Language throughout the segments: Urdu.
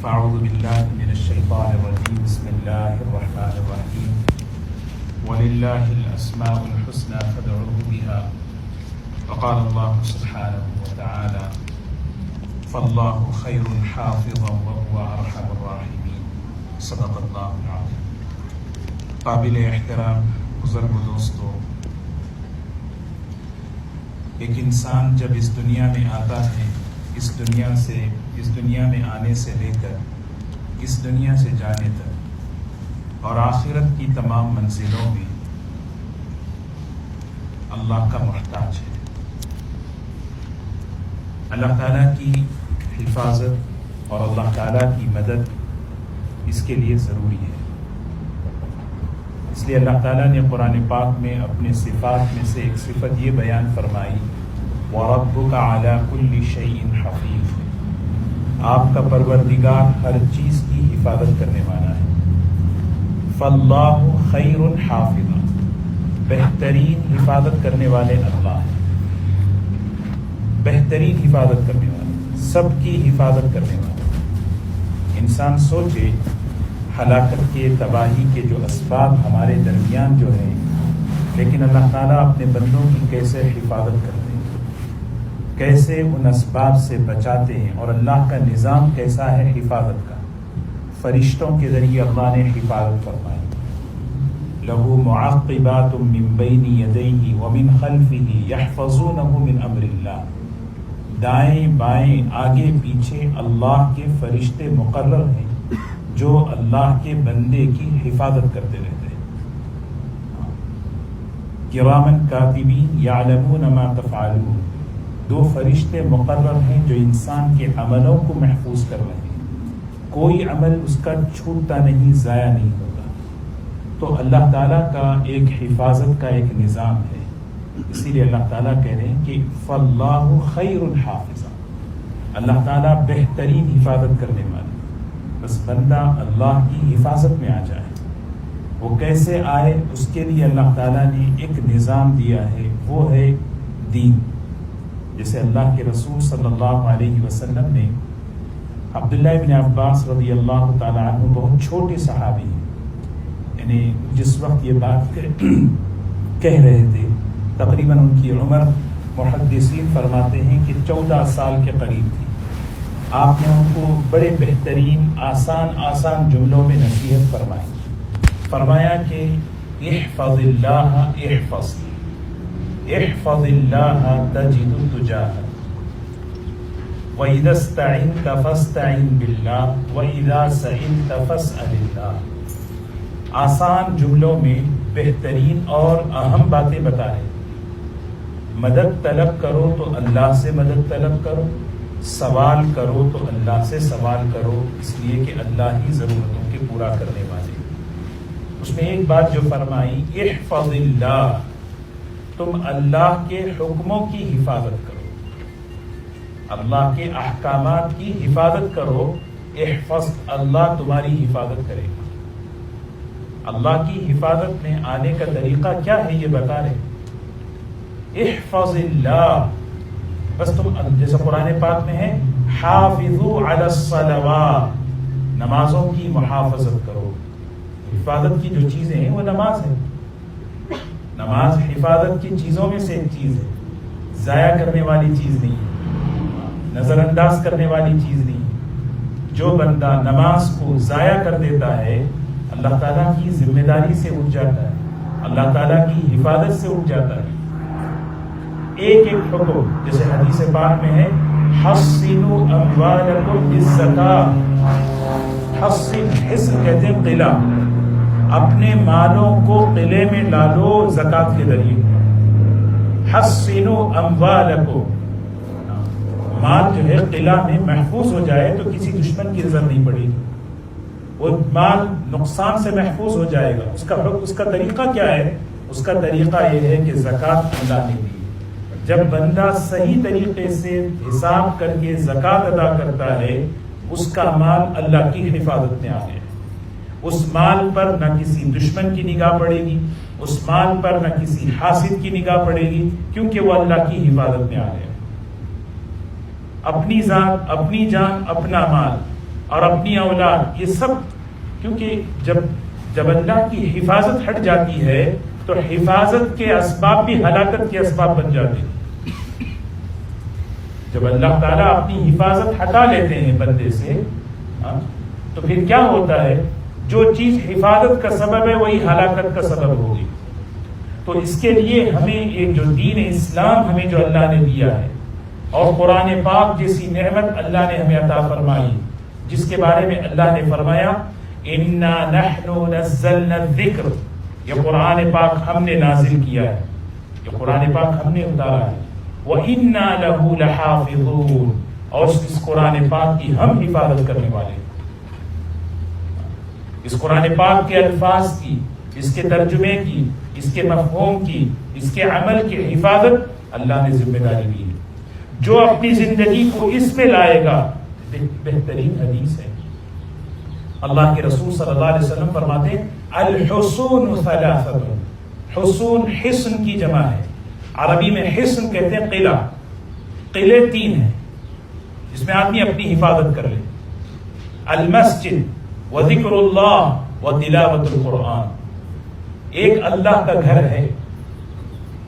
فاعوذ باللہ من الشیطان الرجیم بسم اللہ الرحمن الرحیم وللہ الاسماء الحسنى فادعوه بها وقال اللہ سبحانہ وتعالی فاللہ خیر حافظا وهو ارحم الراحمین صدق اللہ العظیم۔ قابل احترام بزرگ دوستو، ایک انسان جب اس دنیا میں آتا ہے، اس دنیا میں آنے سے لے کر اس دنیا سے جانے تک اور آخرت کی تمام منزلوں میں اللہ کا محتاج ہے۔ اللہ تعالیٰ کی حفاظت اور اللہ تعالیٰ کی مدد اس کے لیے ضروری ہے۔ اس لیے اللہ تعالیٰ نے قرآن پاک میں اپنے صفات میں سے ایک صفت یہ بیان فرمائی، وَرَبُّكَ عَلَى كُلِّ شَيْءٍ حَفِيظٌ، آپ کا پروردگار ہر چیز کی حفاظت کرنے والا ہے۔ فَاللَّهُ خَيْرٌ حَافِظًا، بہترین حفاظت کرنے والے اللہ ہیں، بہترین حفاظت کرنے والے، سب کی حفاظت کرنے والے۔ انسان سوچے ہلاکت کے، تباہی کے جو اسباب ہمارے درمیان جو ہیں، لیکن اللہ تعالیٰ اپنے بندوں کی کیسے حفاظت کرتے ہیں، کیسے ان اسباب سے بچاتے ہیں، اور اللہ کا نظام کیسا ہے حفاظت کا۔ فرشتوں کے ذریعے اللہ نے حفاظت فرمائی، لَهُ مُعَقِّبَاتٌ مِّن بَيْنِ يَدَيْهِ وَمِنْ خَلْفِهِ يَحْفَظُونَهُ مِنْ أَمْرِ اللَّهِ، دائیں بائیں آگے پیچھے اللہ کے فرشتے مقرر ہیں جو اللہ کے بندے کی حفاظت کرتے رہتے ہیں۔ کِرَامًا کاتبین یعلمون ما تفعلون، دو فرشتے مقرر ہیں جو انسان کے عملوں کو محفوظ کر رہے ہیں، کوئی عمل اس کا چھوٹتا نہیں، ضائع نہیں ہوتا۔ تو اللہ تعالیٰ کا ایک حفاظت کا ایک نظام ہے، اسی لیے اللہ تعالیٰ کہہ رہے ہیں کہ فَاللَّهُ خَيْرٌ حَافِظًا، اللہ تعالیٰ بہترین حفاظت کرنے والا۔ بس بندہ اللہ کی حفاظت میں آ جائے، وہ کیسے آئے اس کے لیے اللہ تعالیٰ نے ایک نظام دیا ہے، وہ ہے دین۔ جیسے اللہ کے رسول صلی اللہ علیہ وسلم نے، عبداللہ بن عباس رضی اللہ تعالیٰ عنہ بہت چھوٹے صحابی ہیں، یعنی جس وقت یہ بات کہہ رہے تھے تقریباً ان کی عمر محدثین فرماتے ہیں کہ 14 سال کے قریب تھی۔ آپ نے ان کو بڑے بہترین آسان جملوں میں نصیحت فرمائی، فرمایا کہ احفظ اللہ احفظ، احفظ اللہ تجد تجاہک، وَإِذَا اسْتَعِنْتَ فَاسْتَعِنْ بِاللَّهِ وَإِذَا سَئِلْتَ فَاسْأَلِ اللَّهِ۔ آسان جملوں میں بہترین اور اہم باتیں بتا رہے۔ مدد طلب کرو تو اللہ سے مدد طلب کرو، سوال کرو تو اللہ سے سوال کرو، اس لیے کہ اللہ ہی ضرورتوں کے پورا کرنے والے۔ اس میں ایک بات جو فرمائی، احفظ اللہ، تم اللہ کے حکموں کی حفاظت کرو، اللہ کے احکامات کی حفاظت کرو، احفظ اللہ تمہاری حفاظت کرے گا۔ اللہ کی حفاظت میں آنے کا طریقہ کیا ہے یہ بتا رہے، احفظ اللہ، بس تم جیسے قرآن پاک میں ہے حافظوا علی الصلوات، نمازوں کی محافظت کرو۔ حفاظت کی جو چیزیں ہیں وہ نماز ہے، نماز حفاظت کی چیزوں میں سے ایک چیز ہے، ضائع کرنے والی چیز نہیں ہے، نظر انداز کرنے والی چیز نہیں ہے۔ جو بندہ نماز کو ضائع کر دیتا ہے، اللہ تعالیٰ کی ذمہ داری سے اٹھ جاتا ہے، اللہ تعالیٰ کی حفاظت سے اٹھ جاتا ہے۔ ایک ایک حکم جیسے حدیث پاک میں ہے، حصنوا اموالکم بالزکاۃ، حصن، حصن کہتے ہیں قلعہ، اپنے مالوں کو قلعے میں ڈالو زکوٰۃ کے ذریعے۔ حصنوا اموالکم، مال جو ہے قلعہ میں محفوظ ہو جائے تو کسی دشمن کی نظر نہیں پڑے گی، وہ مال نقصان سے محفوظ ہو جائے گا۔ اس کا طریقہ کیا ہے؟ اس کا طریقہ یہ ہے کہ زکوٰۃ اللہ نے دی۔ جب بندہ صحیح طریقے سے حساب کر کے زکوٰۃ ادا کرتا ہے، اس کا مال اللہ کی حفاظت میں آ گیا، اس مال پر نہ کسی دشمن کی نگاہ پڑے گی، اس مال پر نہ کسی حاسد کی نگاہ پڑے گی، کیونکہ وہ اللہ کی حفاظت میں آ گیا۔ اپنی ذات، اپنی جان، اپنا مال اور اپنی اولاد، یہ سب کیونکہ جب اللہ کی حفاظت ہٹ جاتی ہے تو حفاظت کے اسباب بھی ہلاکت کے اسباب بن جاتے ہیں۔ جب اللہ تعالیٰ اپنی حفاظت ہٹا لیتے ہیں بندے سے تو پھر کیا ہوتا ہے؟ جو چیز حفاظت کا سبب ہے وہی ہلاکت کا سبب ہوگی۔ تو اس کے لیے ہمیں ایک جو دین اسلام ہمیں جو اللہ نے دیا ہے، اور قرآن پاک جیسی نعمت اللہ نے ہمیں عطا فرمائی، جس کے بارے میں اللہ نے فرمایا اِنَّا نَحْنُ نَزَّلْنَا الذِّكْرَ، یہ قرآن پاک ہم نے نازل کیا ہے، یہ قرآن پاک ہم نے اتارا ہے، وَإِنَّا لَهُ لَحَافِظُونَ، اور اس قرآن پاک کی ہم حفاظت کرنے والے ہیں۔ اس قرآن پاک کے الفاظ کی، اس کے ترجمے کی، اس کے مفہوم کی، اس کے عمل کی حفاظت اللہ نے ذمہ داری دی ہے۔ جو اپنی زندگی کو اس پہ لائے گا، بہترین حدیث ہے، اللہ کے رسول صلی اللہ علیہ وسلم فرماتے ہیں الحصون ثلاثۃ، حصون حصن کی جمع ہے، عربی میں حصن کہتے ہیں قلعہ، قلعے تین ہیں جس میں آدمی اپنی حفاظت کر لے، المسجد وذکر اللہ وتلاوت القرآن، ایک اللہ کا گھر ہے،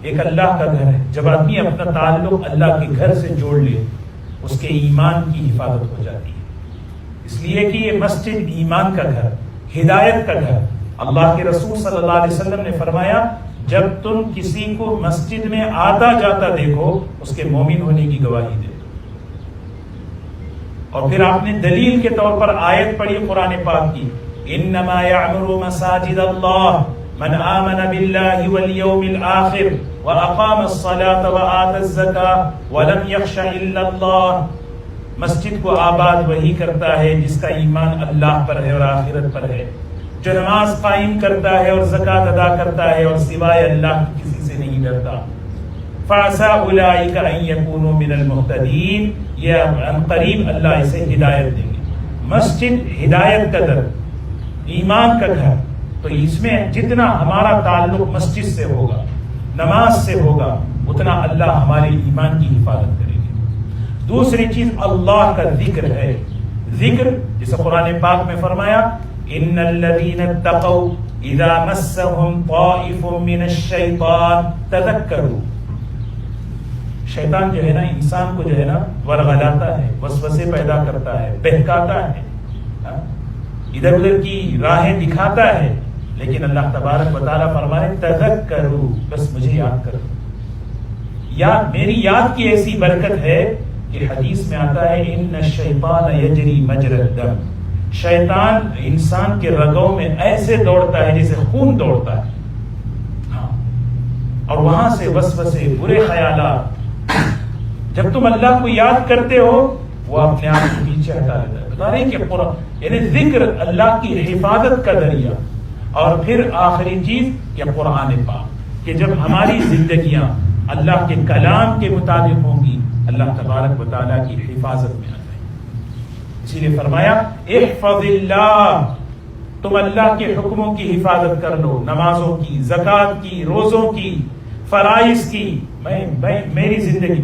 ایک اللہ کا گھر ہے، جب آدمی اپنا تعلق اللہ کے گھر سے جوڑ لے اس کے ایمان کی حفاظت ہو جاتی ہے، اس لیے کہ یہ مسجد ایمان کا گھر، ہدایت کا گھر۔ اللہ کے رسول صلی اللہ علیہ وسلم نے فرمایا جب تم کسی کو مسجد میں آتا جاتا دیکھو اس کے مومن ہونے کی گواہی دے دو۔ اور پھر آپ نے دلیل کے طور پر آیت پڑھی قرآن پاک کی انما یعمر مساجد اللہ من آمن باللہ والیوم الآخر واقام الصلاة وآت الزکاة ولم یخش الا اللہ، مسجد کو آباد وہی کرتا ہے جس کا ایمان اللہ پر ہے اور آخرت پر ہے، جو نماز قائم کرتا ہے اور زکوٰۃ ادا کرتا ہے اور سوائے اللہ کی کسی سے نہیں ڈرتا۔ فعسى اولئک ان یکونوا من المہتدین، یہ ان قریب اللہ اسے ہدایت دیں گے۔ مسجد ہدایت کا در، ایمان کا گھر، تو اس میں جتنا ہمارا تعلق مسجد سے ہوگا، نماز سے ہوگا، اتنا اللہ ہمارے ایمان کی حفاظت کرے گی۔ دوسری چیز اللہ کا ذکر ہے، ذکر جسے قرآن پاک میں فرمایا ان الذین اتقوا اذا مسهم طائف من الشیطان تذکروا، شیطان جو ہے نا انسان کو جو ہے نا ورغلاتا ہے، وسوسے پیدا کرتا ہے، بہکاتا ہے، ادھر ادھر کی راہیں دکھاتا ہے، لیکن اللہ تبارک و تعالیٰ فرمائے تذکروا، بس مجھے یاد کرو، یاد، میری یاد کی ایسی برکت ہے کہ حدیث میں آتا ہے ان الشیطان یجری مجری الدم، شیطان انسان کے رگوں میں ایسے دوڑتا ہے جیسے خون دوڑتا ہے، ہاں، اور وہاں سے وسوسے، برے خیالات، جب تم اللہ کو یاد کرتے ہو وہ اپنے آپ کو پیچھے ہٹا لیتا ہے۔ بتا رہے ہیں کہ قرآن یعنی ذکر اللہ کی حفاظت کا ذریعہ، اور پھر آخری چیز کہ قرآن پاک، کہ جب ہماری زندگیاں اللہ کے کلام کے مطابق ہوں گی اللہ تبارک و تعالیٰ کی حفاظت میں آ جائیں گے۔ اسی لیے فرمایا احفظ اللہ، تم اللہ کے حکموں کی حفاظت کر لو، نمازوں کی، زکوٰۃ کی، روزوں کی، فرائض کی، میری زندگی،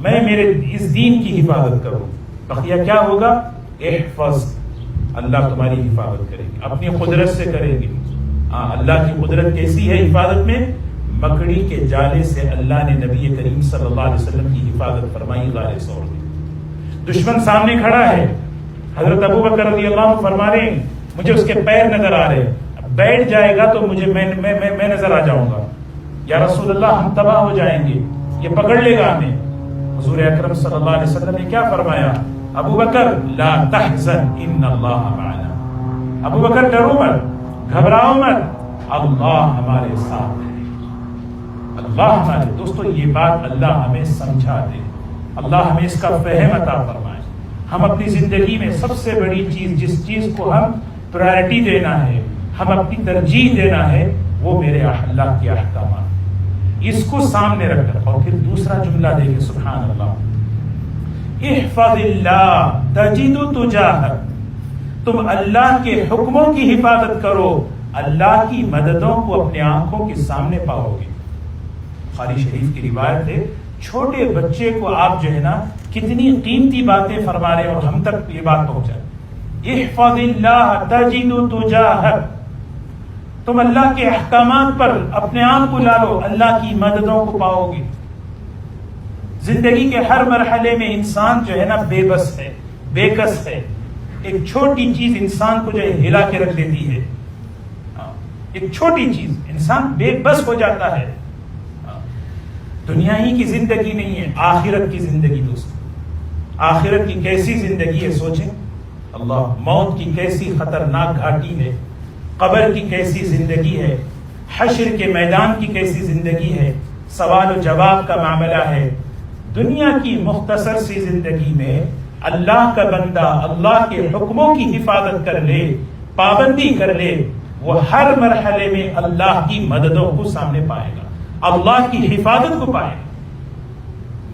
میں میرے اس دین کی حفاظت کروں، بقیہ کیا ہوگا؟ احفظ، اللہ تمہاری حفاظت کرے گی، اپنی قدرت سے کرے گی۔ اللہ کی قدرت کیسی ہے حفاظت میں؟ مکڑی کے جالے سے اللہ نے نبی کریم صلی اللہ علیہ وسلم کی حفاظت فرمائی غار ثور میں۔ دشمن سامنے کھڑا ہے، حضرت ابو بکر رضی اللہ عنہ فرما رہے ہیں مجھے اس کے پیر نظر آ رہے ہیں، بیٹھ جائے گا تو مجھے میں نظر آ جاؤں گا، یا رسول اللہ ہم تباہ ہو جائیں گے، یہ پکڑ لے گا ہمیں۔ حضور اکرم صلی اللہ علیہ وسلم نے کیا فرمایا؟ ابو بکر لا تحزن ان اللہ معنا، ابو بکر ڈرو مت، گھبراؤ مت، اللہ ہمارے ساتھ ہے، اللہ ہمارے۔ دوستو یہ بات اللہ ہمیں سمجھا دے، اللہ ہمیں اس کا فہم عطا فرمائے۔ ہم اپنی زندگی میں سب سے بڑی چیز، جس چیز کو ہم پرائرٹی دینا ہے، ہم اپنی ترجیح دینا ہے، وہ میرے اللہ کے احکامات، اس کو سامنے رکھ کر۔ اور پھر دوسرا جملہ دیکھیں، سبحان اللہ، احفظ اللہ تجد تجاہک، تم اللہ کے حکموں کی حفاظت کرو، اللہ کی مددوں کو اپنے آنکھوں کے سامنے پاؤ گے۔ بخاری شریف کی روایت ہے، چھوٹے بچے کو آپ جو ہے نا کتنی قیمتی باتیں فرما رہے ہیں اور ہم تک یہ بات پہنچائے۔ احفظ اللہ تجد تجاہک، تم اللہ کے احکامات پر اپنے آپ کو ڈالو، اللہ کی مددوں کو پاؤ گے۔ زندگی کے ہر مرحلے میں انسان جو ہے نا بے بس ہے، بے کس ہے۔ ایک چھوٹی چیز انسان کو جو ہے ہلا کے رکھ دیتی ہے، ایک چھوٹی چیز انسان بے بس ہو جاتا ہے۔ دنیا ہی کی زندگی نہیں ہے، آخرت کی زندگی دوستو۔ آخرت کی کیسی زندگی ہے سوچیں، اللہ، موت کی کیسی خطرناک گھاٹی ہے، قبر کی کیسی زندگی ہے، حشر کے میدان کی کیسی زندگی ہے، سوال و جواب کا معاملہ ہے۔ دنیا کی مختصر سی زندگی میں اللہ کا بندہ اللہ کے حکموں کی حفاظت کر لے، پابندی کر لے، وہ ہر مرحلے میں اللہ کی مددوں کو سامنے پائے گا، اللہ کی حفاظت کو پائے گا۔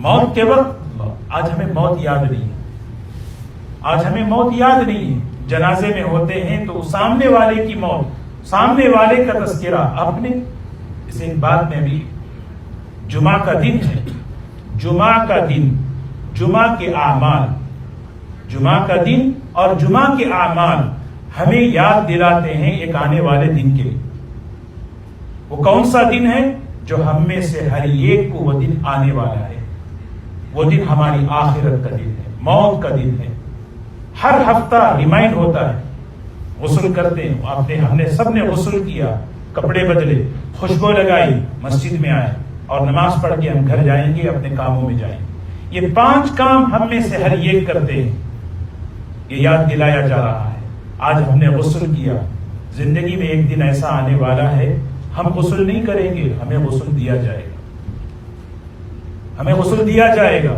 موت کے وقت آج ہمیں موت یاد نہیں ہے، آج ہمیں موت یاد نہیں ہے۔ جنازے میں ہوتے ہیں تو سامنے والے کی موت، سامنے والے کا تذکرہ اپنے، اس بات میں بھی جمعہ کا دن ہے، جمعہ کا دن، جمعہ کے اعمال، جمعہ کا دن اور جمعہ کے اعمال ہمیں یاد دلاتے ہیں ایک آنے والے دن کے۔ وہ کون سا دن ہے؟ جو ہم میں سے ہر ایک کو وہ دن آنے والا ہے۔ وہ دن ہماری آخرت کا دن ہے، موت کا دن ہے۔ ہر ہفتہ ریمائنڈ ہوتا ہے، غسل کرتے ہیں، ہم نے سب نے غسل کیا، کپڑے بدلے، خوشبو لگائی، مسجد میں آئے اور نماز پڑھ کے ہم گھر جائیں گے، اپنے کاموں میں جائیں گے۔ یہ 5 کام ہم میں سے ہر ایک کرتے ہیں، یہ یاد دلایا جا رہا ہے۔ آج ہم نے غسل کیا، زندگی میں ایک دن ایسا آنے والا ہے ہم غسل نہیں کریں گے، ہمیں غسل دیا جائے گا، ہمیں غسل دیا جائے گا۔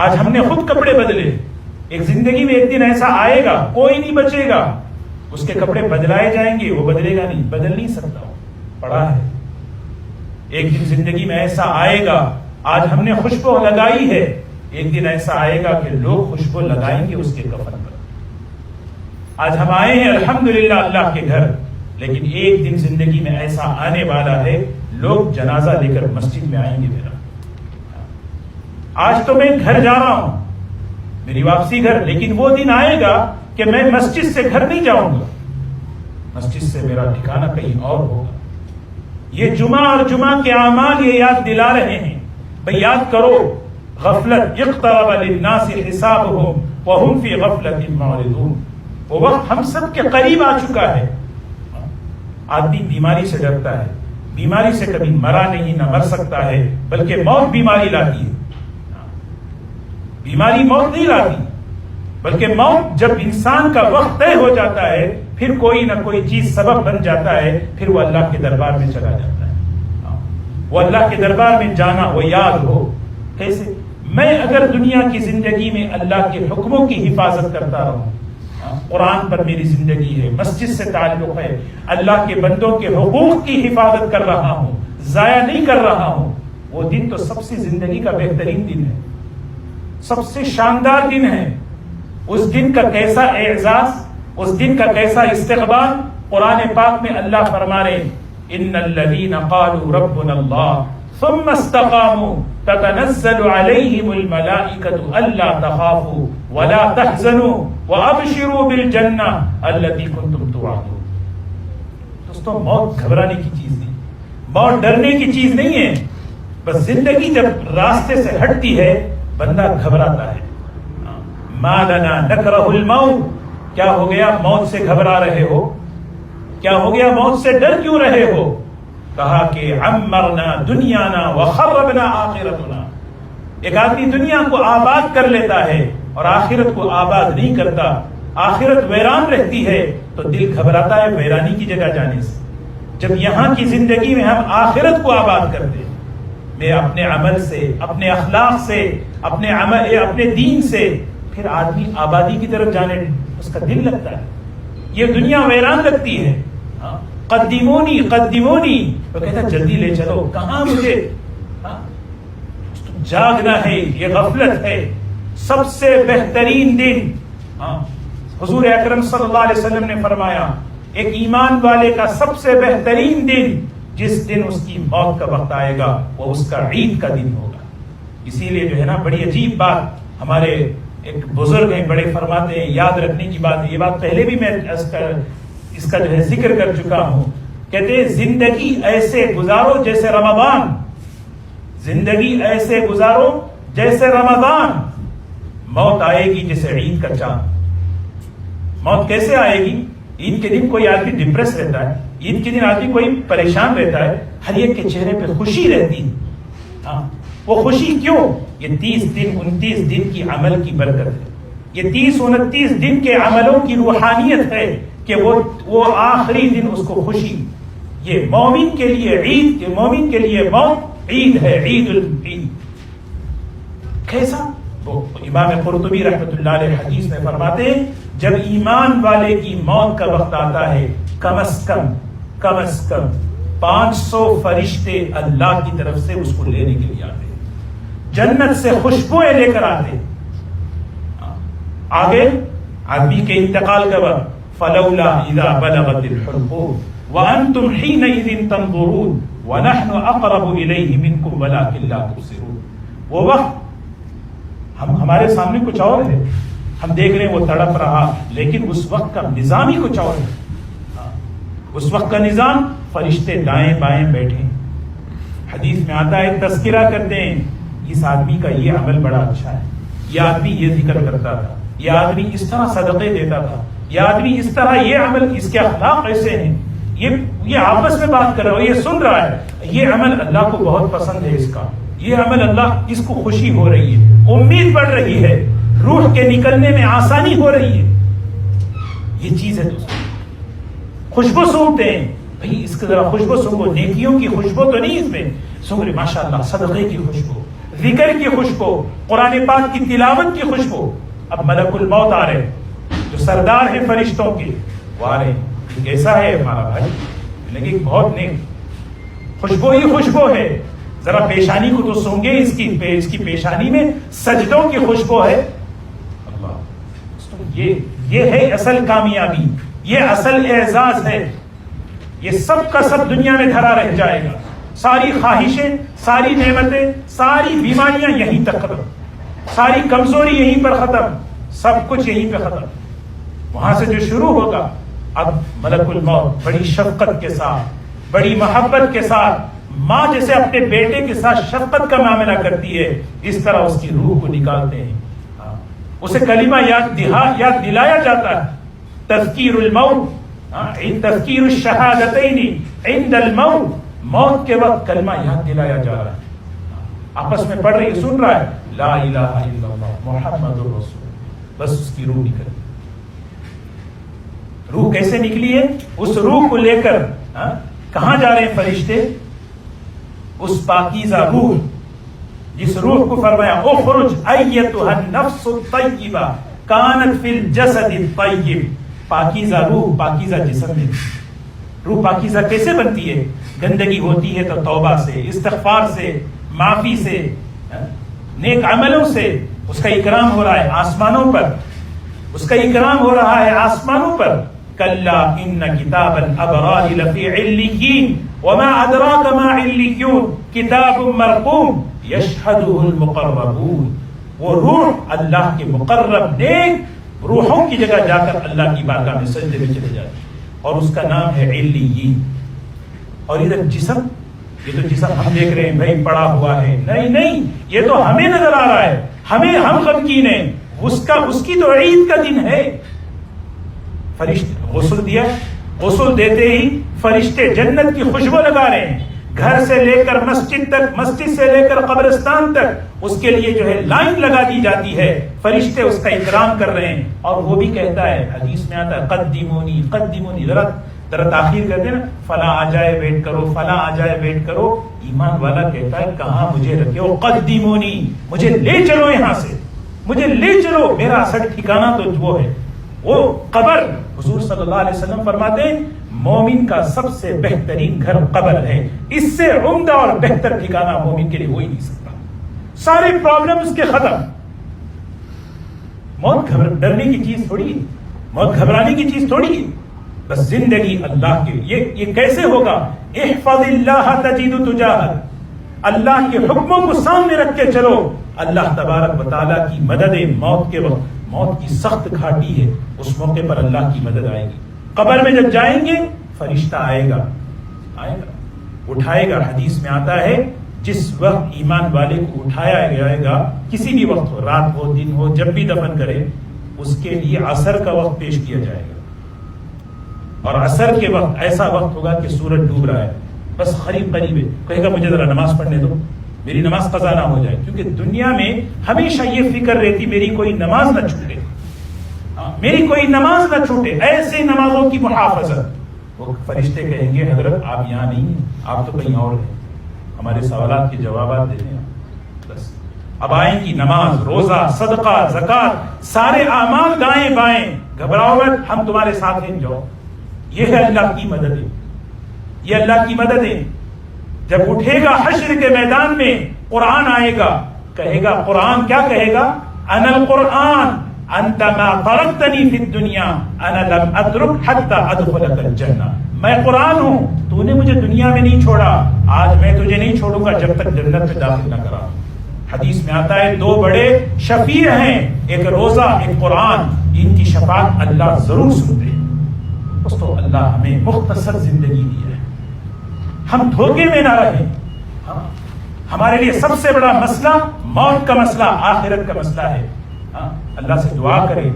آج ہم نے خود کپڑے بدلے، ایک زندگی میں ایک دن ایسا آئے گا کوئی نہیں بچے گا، اس کے کپڑے بدلائے جائیں گے، وہ بدلے گا نہیں، بدل نہیں سکتا، پڑا ہے۔ ایک دن زندگی میں ایسا آئے گا، آج ہم نے خوشبو لگائی ہے، ایک دن ایسا آئے گا کہ لوگ خوشبو لگائیں گے اس کے کفن پر۔ آج ہم آئے ہیں الحمدللہ اللہ کے گھر، لیکن ایک دن زندگی میں ایسا آنے والا ہے لوگ جنازہ لے کر مسجد میں آئیں گے میرا۔ آج تو میں گھر جا رہا ہوں، میری واپسی گھر، لیکن وہ دن آئے گا کہ میں مسجد سے گھر نہیں جاؤں گا، مسجد سے میرا ٹھکانہ کہیں اور ہوگا۔ یہ جمعہ اور جمعہ کے اعمال یہ یاد دلا رہے ہیں، بھئی یاد کرو، غفلت، اقترب للناس حسابهم وهم فی غفلۃ معرضون، وہ وقت ہم سب کے قریب آ چکا ہے۔ آدمی بیماری سے ڈرتا ہے، بیماری سے کبھی مرا نہیں، نہ مر سکتا ہے، بلکہ موت بیماری لاتی ہے۔ بیماری موت نہیں لاتی، بلکہ موت جب انسان کا وقت طے ہو جاتا ہے پھر کوئی نہ کوئی چیز سبب بن جاتا ہے، پھر وہ اللہ کے دربار میں چلا جاتا ہے۔ وہ اللہ کے دربار میں جانا، وہ یاد ہو کیسے؟ میں اگر دنیا کی زندگی میں اللہ کے حکموں کی حفاظت کرتا رہوں، قرآن پر میری زندگی ہے، مسجد سے تعلق ہے، اللہ کے بندوں کے حقوق کی حفاظت کر رہا ہوں، ضائع نہیں کر رہا ہوں، وہ دن تو سب سے زندگی کا بہترین دن ہے، سب سے شاندار دن ہے۔ اس دن کا کیسا اعزاز، اس دن کا کیسا استقبال، قرآن پاک میں اللہ فرما رہے ہیں، ان الذین قالوا ربنا اللہ ثم استقاموا تتنزل علیہم الملائکۃ الا تخافوا ولا تحزنوا وابشروا بالجنہ التی کنتم توعدون۔ دوستو، موت گھبرانے کی چیز نہیں، موت ڈرنے کی چیز نہیں ہے، بس زندگی جب راستے سے ہٹتی ہے بندہ گھبراتا ہے۔ ما لنا نکرہ الموت، کیا ہو گیا موت سے گھبرا رہے ہو؟ کیا ہو گیا موت سے ڈر کیوں رہے ہو؟ کہا کہ عمرنا دنیانا وخربنا آخرتنا، ایک آدمی دنیا کو آباد کر لیتا ہے اور آخرت کو آباد نہیں کرتا، آخرت ویران رہتی ہے تو دل گھبراتا ہے ویرانی کی جگہ جانے سے۔ جب یہاں کی زندگی میں ہم آخرت کو آباد کرتے ہیں، میں اپنے عمل سے، اپنے اخلاق سے، اپنے دین سے، پھر آدمی آبادی کی طرف جانے اس کا دل لگتا ہے۔ یہ دنیا ویران لگتی ہے، قدمونی قدمونی، وہ کہتا ہے جلدی لے چلو، کہاں مجھے جاگنا ہے، یہ غفلت ہے۔ سب سے بہترین دن، حضور اکرم صلی اللہ علیہ وسلم نے فرمایا، ایک ایمان والے کا سب سے بہترین دن جس دن اس کی موت کا وقت آئے گا وہ اس کا عید کا دن ہوگا۔ اسی لیے جو ہے نا بڑی عجیب بات ہمارے ایک بزرگ ہیں بڑے فرماتے ہیں، یاد رکھنے کی بات ہے، یہ بات پہلے بھی میں اس کا جو ہے ذکر کر چکا ہوں، کہتے ہیں زندگی ایسے گزارو جیسے رمضان، زندگی ایسے گزارو جیسے رمضان، موت آئے گی جیسے عید کا چاند۔ موت کیسے آئے گی؟ عید کے دن کوئی آدمی ڈپریس رہتا ہے، عید کے دن آدمی کوئی پریشان رہتا ہے، ہر ایک کے چہرے پہ خوشی رہتی ہے۔ ہاں، وہ خوشی کیوں؟ یہ 30 دن 29 دن کی عمل کی برکت ہے، یہ 30 29 دن کے عملوں کی روحانیت ہے کہ وہ آخری دن اس کو خوشی۔ یہ مومن کے لیے عید، مومن کے لیے موت عید ہے، عید العید۔ کیسا؟ وہ امام قرطبی رحمۃ اللہ علیہ حدیث میں فرماتے ہیں جب ایمان والے کی موت کا وقت آتا ہے کم از کم 500 فرشتے اللہ کی طرف سے اس کو لینے کے لیے آتے ہیں، جنت سے خوشبوئیں لے کر آتے ہیں۔ آگے آدمی کے انتقال کا وقت فلولا اذا بلغت الحلقوم وانتم حينئذ تنظرون ونحن اقرب اليه منكم ولكن لا تبصرون۔ وہ وقت ہمارے سامنے کچھ اور ہے، ہم دیکھ رہے ہیں وہ تڑپ رہا، لیکن اس وقت کا نظام ہی کچھ اور ہے۔ اس وقت کا نظام، فرشتے دائیں بائیں بیٹھے، حدیث میں آتا ہے تذکرہ کرتے ہیں اس آدمی کا یہ عمل بڑا اچھا ہے، یہ آدمی یہ ذکر کرتا تھا، یہ آدمی اس طرح صدقے دیتا تھا، یہ آدمی اس طرح، یہ عمل، اس کے اخلاق ایسے ہیں، یہ آپس میں بات کر رہا ہے، یہ سن رہا ہے، یہ عمل اللہ کو بہت پسند ہے، اس کا یہ عمل اللہ، اس کو خوشی ہو رہی ہے، امید بڑھ رہی ہے، روح کے نکلنے میں آسانی ہو رہی ہے۔ یہ چیز ہے دوستوں، خوشبو سونگتے ہیں، بھائی اس کی ذرا خوشبو سونگو، نیکیوں کی خوشبو تو نہیں اس میں سونگ رہے، ماشاء اللہ صدقے کی خوشبو، ذکر کی خوشبو، قرآن پاک کی تلاوت کی خوشبو۔ اب ملک الموت آ رہے جو سردار ہیں فرشتوں کے، وہ آ رہے ہیں، کیسا ہے ہمارا بھائی؟ لیکن بہت نیک، خوشبو ہی خوشبو ہے، ذرا پیشانی کو تو سونگے، اس کی پیشانی میں سجدوں کی خوشبو ہے۔ اللہ، یہ ہے اصل کامیابی، یہ اصل اعزاز ہے، یہ سب کا سب دنیا میں دھرا رہ جائے گا، ساری خواہشیں، ساری نعمتیں، ساری بیماریاں یہیں تک ختم، ساری کمزوری یہیں پر ختم، سب کچھ یہیں پہ ختم۔ وہاں سے جو شروع ہوگا، اب ملک الموت بڑی شفقت کے ساتھ، بڑی محبت کے ساتھ، ماں جیسے اپنے بیٹے کے ساتھ شفقت کا معاملہ کرتی ہے، اس طرح اس کی روح کو نکالتے ہیں، اسے کلمہ یاد دلایا جاتا ہے، تذکیر الموت، تذکیر الشہادتین عند الموت، موت کے وقت کلمہ یاد دلایا جا رہا ہے، آپس میں پڑھ رہی، سن رہا ہے لا الہ الا اللہ محمد رسول، بس اس کی روح نکل۔ روح کیسے نکلی ہے؟ اس روح کو لے کر کہاں جا رہے ہیں فرشتے؟ اس پاکیزہ روح، جس روح کو فرمایا اخرج ایتها النفس الطیبہ کانت فی الجسد الطیب، پاکیزہ روح پاکیزہ جسم میں۔ روح پاکیزہ کیسے بنتی ہے؟ گندگی ہوتی ہے تو توبہ سے، استغفار سے، معافی سے، نیک عملوں سے اس کا اکرام ہو رہا ہے آسمانوں پر، اس کا اکرام ہو رہا ہے آسمانوں پر۔ کلا ان کتاب الابرار لفی علیین وما ادراک ما علیون کتاب مرقوم یشہدہ المقربون۔ وہ روح اللہ کے مقرب نیک روحوں کی جگہ جا کر اللہ کی بارگاہ میں سجدے میں چلے جاتے ہیں، اور اس کا نام ہے علیین۔ اور ادھر جسم، یہ تو جسم ہم دیکھ رہے ہیں بھائی پڑا ہوا ہے، نہیں، یہ تو ہمیں نظر آ رہا ہے، ہم غمگین ہیں، اس کی تو عید کا دن ہے۔ فرشتے غسل دیا، غسل دیتے ہی فرشتے جنت کی خوشبو لگا رہے ہیں، گھر سے لے کر مسجد تک، مسجد سے لے کر قبرستان تک اس کے لیے جو ہے لائن لگا دی جاتی ہے، فرشتے اس کا اکرام کر رہے ہیں۔ اور وہ بھی کہتا ہے، حدیث میں آتا ہے قدمونی قدمونی، ذرا تاخیر کرتے نا، فلاں آ جائے ویٹ کرو، فلاں آ جائے ویٹ کرو۔ ایمان والا کہتا ہے کہاں مجھے رکھے ہو، قدمونی، مجھے لے چلو یہاں سے، مجھے لے چلو، میرا اصل ٹھکانہ تو وہ ہے، وہ قبر۔ حضور صلی اللہ علیہ وسلم فرماتے ہیں مومن کا سب سے بہترین گھر قبر ہے، اس سے عمدہ اور بہتر ٹھکانہ مومن کے لیے ہو ہی نہیں سکتا، سارے پرابلم اس کے ختم۔ موت ڈرنے کی چیز تھوڑی ہے، موت گھبرانے کی چیز تھوڑی ہے، بس زندگی اللہ کے۔ یہ کیسے ہوگا؟ احفظ اللہ تجد تجاہک، اللہ کے حکموں کو سامنے رکھ کے چلو، اللہ تبارک و تعالیٰ کی مدد موت کے وقت، موت کی سخت گھاٹی ہے، اس موقع پر اللہ کی مدد آئے گی. قبر میں جب جائیں گے فرشتہ آئے گا اٹھائے گا. حدیث میں آتا ہے جس وقت ایمان والے کو اٹھایا جائے گا، کسی بھی وقت ہو، رات ہو دن ہو، جب بھی دفن کرے، اس کے لیے عصر کا وقت پیش کیا جائے گا. اور عصر کے وقت ایسا وقت ہوگا کہ سورج ڈوب رہا ہے، بس قریب قریب ہے، کہے گا مجھے ذرا نماز پڑھنے دو، میری نماز قضا نہ ہو جائے. کیونکہ دنیا میں ہمیشہ یہ فکر رہتی میری کوئی نماز نہ چھوٹے، میری کوئی نماز نہ چھوٹے، ایسے نمازوں کی محافظت. وہ فرشتے کہیں گے حضرت آپ یہاں نہیں ہیں، آپ تو کہیں اور ہیں، ہمارے سوالات کے جوابات دے دیں. بس اب آئیں گی نماز، روزہ، صدقہ، زکات، سارے اعمال دائیں بائیں. گھبراؤ مت، ہم تمہارے ساتھ ہیں، جاؤ. یہ ہے اللہ کی مدد، یہ اللہ کی مدد ہے. جب اٹھے گا حشر کے میدان میں، قرآن آئے گا، کہے گا قرآن کیا کہے گا؟ انا القرآن انت ما ترکتنی فی الدنیا انا لم اترک حتی ادخلک الجنہ. میں قرآن ہوں، تو نے مجھے دنیا میں نہیں چھوڑا، آج میں تجھے نہیں چھوڑوں گا جب تک جنت میں داخل نہ کرا. حدیث میں آتا ہے دو بڑے شفیع ہیں، ایک روزہ، ایک قرآن. ان کی شفاعت اللہ ضرور سنتے ہیں. دوستو اللہ ہمیں مختصر زندگی دی ہے، ہم دھوکے میں نہ رہیں. ہمارے لیے سب سے بڑا مسئلہ موت کا مسئلہ، آخرت کا مسئلہ ہے. اللہ سے دعا کریں.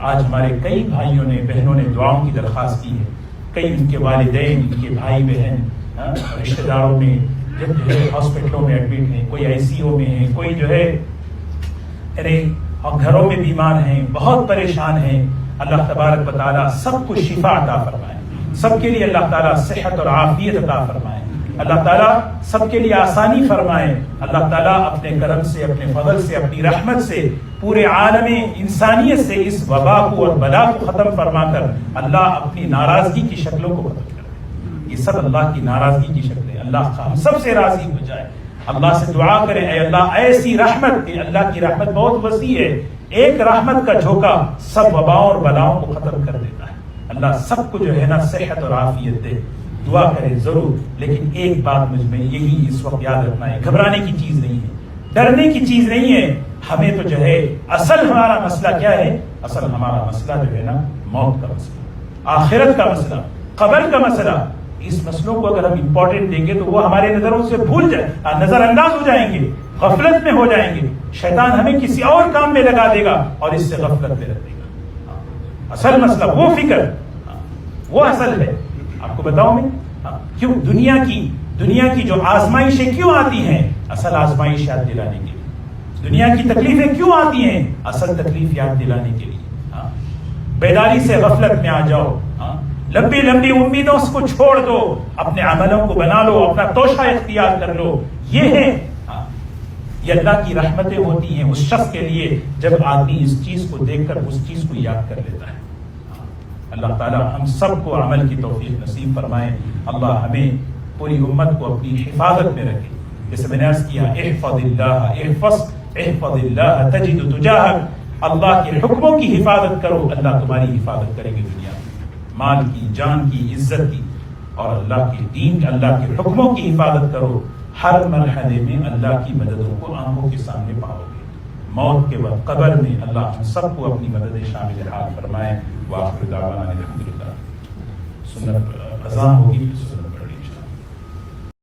آج ہمارے کئی بھائیوں نے بہنوں نے دعاؤں کی درخواست کی ہے. کئی ان کے والدین، ان کے بھائی بہن، رشتہ داروں میں جو ہے ہاسپٹلوں میں ایڈمٹ ہیں، کوئی آئی سی یو میں ہیں، کوئی جو ہے گھروں میں بیمار ہیں، بہت پریشان ہیں. اللہ تبارک و تعالیٰ سب کو شفا عطا فرمائے، سب کے لیے اللہ تعالیٰ صحت اور عافیت عطا فرمائے. اللہ تعالیٰ سب کے لیے آسانی فرمائے. اللہ تعالیٰ اپنے کرم سے، اپنے فضل سے، اپنی رحمت سے پورے عالم انسانیت سے اس وبا کو اور بلا کو ختم فرما کر اللہ اپنی ناراضگی کی شکلوں کو ختم کرے. یہ سب اللہ کی ناراضگی کی شکلیں. اللہ ہم سب سے راضی ہو جائے. اللہ سے دعا کریں اے اللہ ایسی رحمت، کہ اللہ کی رحمت بہت وسیع ہے، ایک رحمت کا جھونکا سب وباؤں اور بلاؤں کو ختم کر دیتا ہے. اللہ سب کو جو ہے نا صحت اور عافیت دے. دعا کریں ضرور. لیکن ایک بات مجھ میں یہی اس وقت یاد رکھنا ہے، گھبرانے کی چیز نہیں ہے، ڈرنے کی چیز نہیں ہے. ہمیں تو جو ہے اصل ہمارا مسئلہ کیا ہے؟ اصل ہمارا مسئلہ جو ہے نا موت کا مسئلہ، آخرت کا مسئلہ، قبر کا مسئلہ. اس مسئلوں کو اگر ہم امپورٹنٹ دیں گے تو وہ ہمارے نظروں سے نظر انداز ہو جائیں گے، غفلت میں ہو جائیں گے. شیطان ہمیں کسی اور کام میں لگا دے گا اور اس سے غفلت میں رکھ دے گا. اصل مسئلہ وہ فکر، وہ اصل ہے. آپ کو بتاؤں میں کیوں دنیا کی جو آزمائشیں کیوں آتی ہیں؟ اصل آزمائش یاد دلانے کے لیے. دنیا کی تکلیفیں کیوں آتی ہیں؟ اصل تکلیف یاد دلانے کے لیے. بیداری سے غفلت میں آ جاؤ، لمبی لمبی امیدوں کو چھوڑ دو، اپنے عملوں کو بنا لو، اپنا توشہ اختیار کر لو. یہ ہے یہ اللہ کی رحمتیں ہوتی ہیں اس شخص کے لیے جب آدمی اس چیز کو دیکھ کر اس چیز کو یاد کر لیتا ہے. اللہ تعالیٰ ہم سب کو عمل کی توفیق نصیب فرمائے. اللہ ہمیں پوری امت کو اپنی حفاظت میں رکھے. جیسے میں نے عرض کیا احفظ اللہ تجد تجاہک. اللہ کے حکموں کی حفاظت کرو، اللہ تمہاری حفاظت کرے گی دنیا میں، مال کی، جان کی، عزت کی. اور اللہ کے دین، اللہ کے حکموں کی حفاظت کرو. ہر مرحلے میں اللہ کی مددوں کو آنکھوں کے سامنے پاؤ گے. موت کے وقت قبر میں اللہ ہم سب کو اپنی مدد شامل حال فرمائے. وآخر دعوانا الحمدللہ. سنت اذان ہوگی.